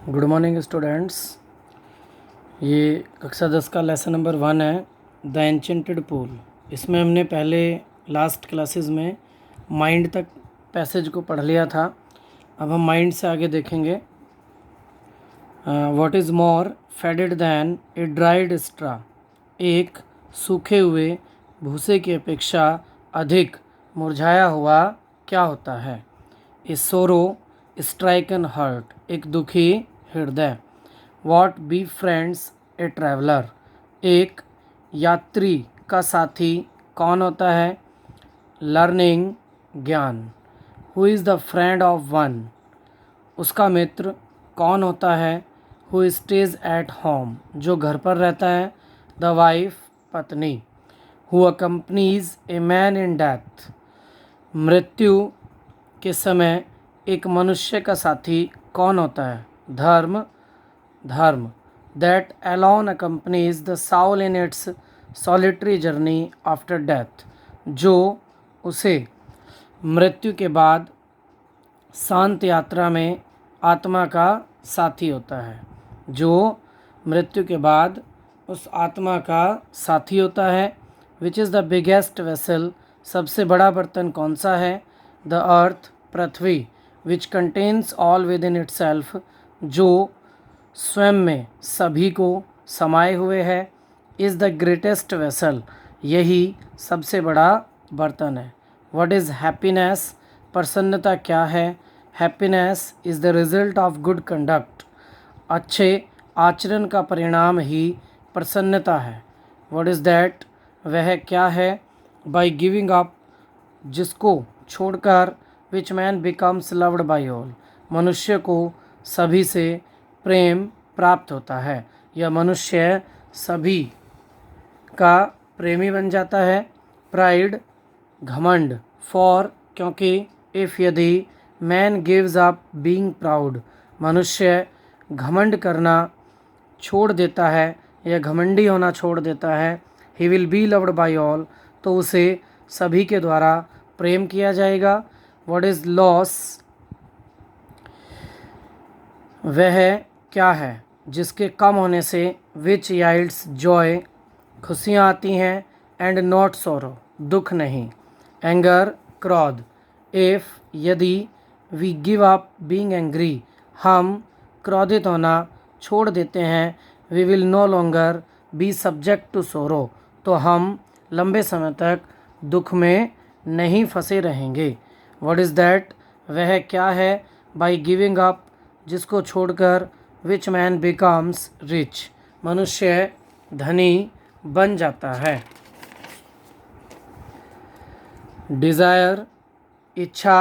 Good morning students. ये कक्षा 10 का लेसन नंबर 1 है, द एन्चेंटेड पूल। इसमें हमने पहले लास्ट क्लासेस में माइंड तक पैसेज को पढ़ लिया था। अब हम माइंड से आगे देखेंगे। What is more faded than a dried straw. एक सूखे हुए भूसे की अपेक्षा अधिक मुरझाया हुआ क्या होता है। ए सोरो स्ट्राइकन हर्ट। एक दुखी हृदय। What be friends A traveller. एक यात्री का साथी कौन होता है। लर्निंग ज्ञान। Who is the friend of one. उसका मित्र कौन होता है। Who stays at home. जो घर पर रहता है। द वाइफ पत्नी। Who accompanies a man in death. मृत्यु के समय एक मनुष्य का साथी कौन होता है। धर्म। That alone accompanies the Saul in its solitary journey after death. जो उसे मृत्यु के बाद शांत यात्रा में आत्मा का साथी होता है। जो मृत्यु के बाद उस आत्मा का साथी होता है। Which is the biggest vessel. सबसे बड़ा बर्तन कौन सा है। The earth Prithvi. Which contains all with in itself. जो स्वयं में सभी को समाये हुए है। Is the greatest vessel. यही सबसे बड़ा बर्तन है। What is happiness. प्रसन्नता क्या है। Happiness is the result of good conduct. अच्छे आचरण का परिणाम ही प्रसन्नता है। What is that. वह क्या है। By giving up. जिसको छोड़कर which man becomes loved by all. मनुष्य को सभी से प्रेम प्राप्त होता है। यह मनुष्य सभी का प्रेमी बन जाता है। प्राइड घमंड। फॉर क्योंकि। इफ़ यदि। Man gives up being proud. मनुष्य घमंड करना छोड़ देता है या घमंडी होना छोड़ देता है। He will be loved by all. तो उसे सभी के द्वारा प्रेम किया जाएगा। What is loss. वह क्या है जिसके कम होने से विच याइल्ड्स जॉय खुशियाँ आती हैं। एंड नॉट सोरो दुख नहीं। एंगर क्रोध। इफ़ यदि। We give up being angry. हम क्रोधित होना छोड़ देते हैं। We will no longer be subject to sorrow. तो हम लंबे समय तक दुख में नहीं फंसे रहेंगे। What is that. वह क्या है। By giving up. जिसको छोड़कर विच मैन बिकम्स रिच। मनुष्य धनी बन जाता है। डिज़ायर इच्छा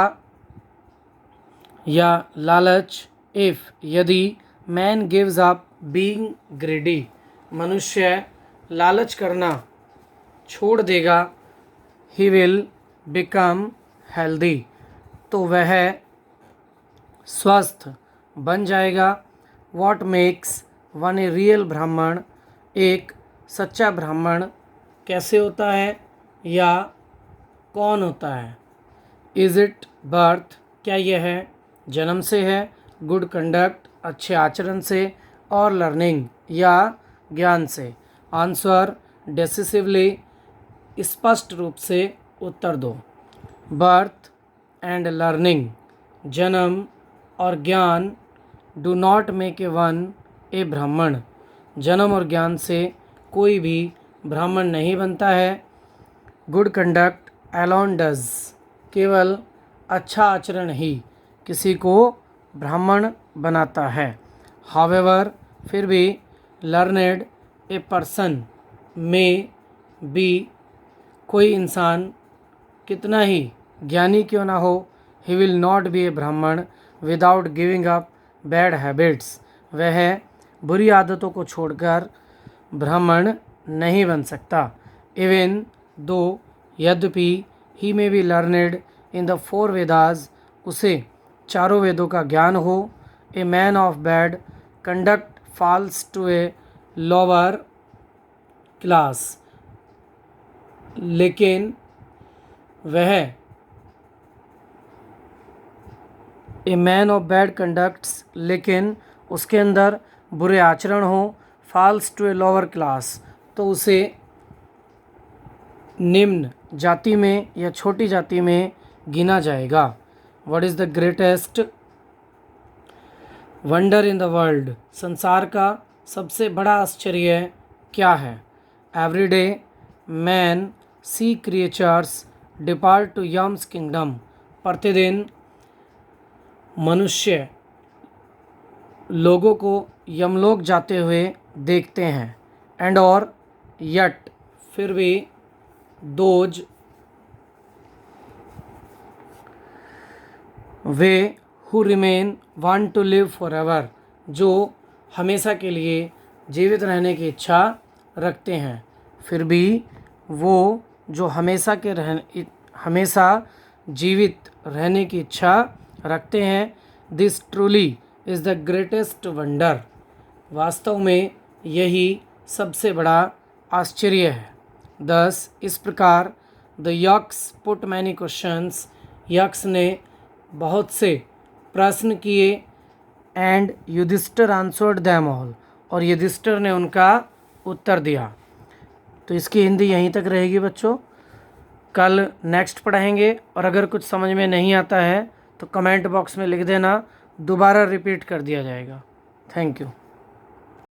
या लालच। इफ़ यदि। Man gives up being ग्रेडी। मनुष्य लालच करना छोड़ देगा। He will become healthy. तो वह स्वस्थ बन जाएगा। What makes one a real ब्राह्मण। एक सच्चा ब्राह्मण कैसे होता है या कौन होता है। Is it birth. क्या यह जन्म से है। गुड कंडक्ट अच्छे आचरण से। और लर्निंग या ज्ञान से। आंसर डिसिसिवली स्पष्ट रूप से उत्तर दो। बर्थ एंड लर्निंग जन्म और ज्ञान do not make a one a Brahmin. जन्म और ज्ञान से कोई भी ब्राह्मण नहीं बनता है। Good conduct alone does. केवल अच्छा आचरण ही किसी को ब्राह्मण बनाता है। हावेवर फिर भी। लर्नेड ए पर्सन में बी। कोई इंसान कितना ही ज्ञानी क्यों ना हो। ही विल नॉट बी ए ब्राह्मण without giving up bad habits. वह बुरी आदतों को छोड़कर ब्राह्मण नहीं बन सकता। इवन दो यद्यपि। He may be learned in the 4 Vedas. उसे चारों वेदों का ज्ञान हो। A man of bad conduct falls to a lower class. लेकिन वह a man of bad conducts. लेकिन उसके अंदर बुरे आचरण हो, falls to a lower class, तो उसे निम्न जाति में या छोटी जाति में गिना जाएगा। What is the greatest wonder in the world, संसार का सबसे बड़ा आश्चर्य क्या है? Every day man see creatures depart to Yama's kingdom, प्रतिदिन मनुष्य लोगों को यमलोक जाते हुए देखते हैं। एंड और यट, फिर भी दोज वे who remain want to live forever, जो हमेशा के लिए जीवित रहने की इच्छा रखते हैं, फिर भी वो जो हमेशा जीवित रहने की इच्छा रखते हैं। This truly is the greatest wonder, वास्तव में यही सबसे बड़ा आश्चर्य है। दस, इस प्रकार the Yakshas put many questions, Yakshas ने बहुत से प्रश्न किए। And Yudhishthira answered them all, और युधिष्ठिर ने उनका उत्तर दिया। तो इसकी हिंदी यहीं तक रहेगी बच्चों, कल नेक्स्ट पढ़ाएंगे। और अगर कुछ समझ में नहीं आता है तो कमेंट बॉक्स में लिख देना, दोबारा रिपीट कर दिया जाएगा। Thank you.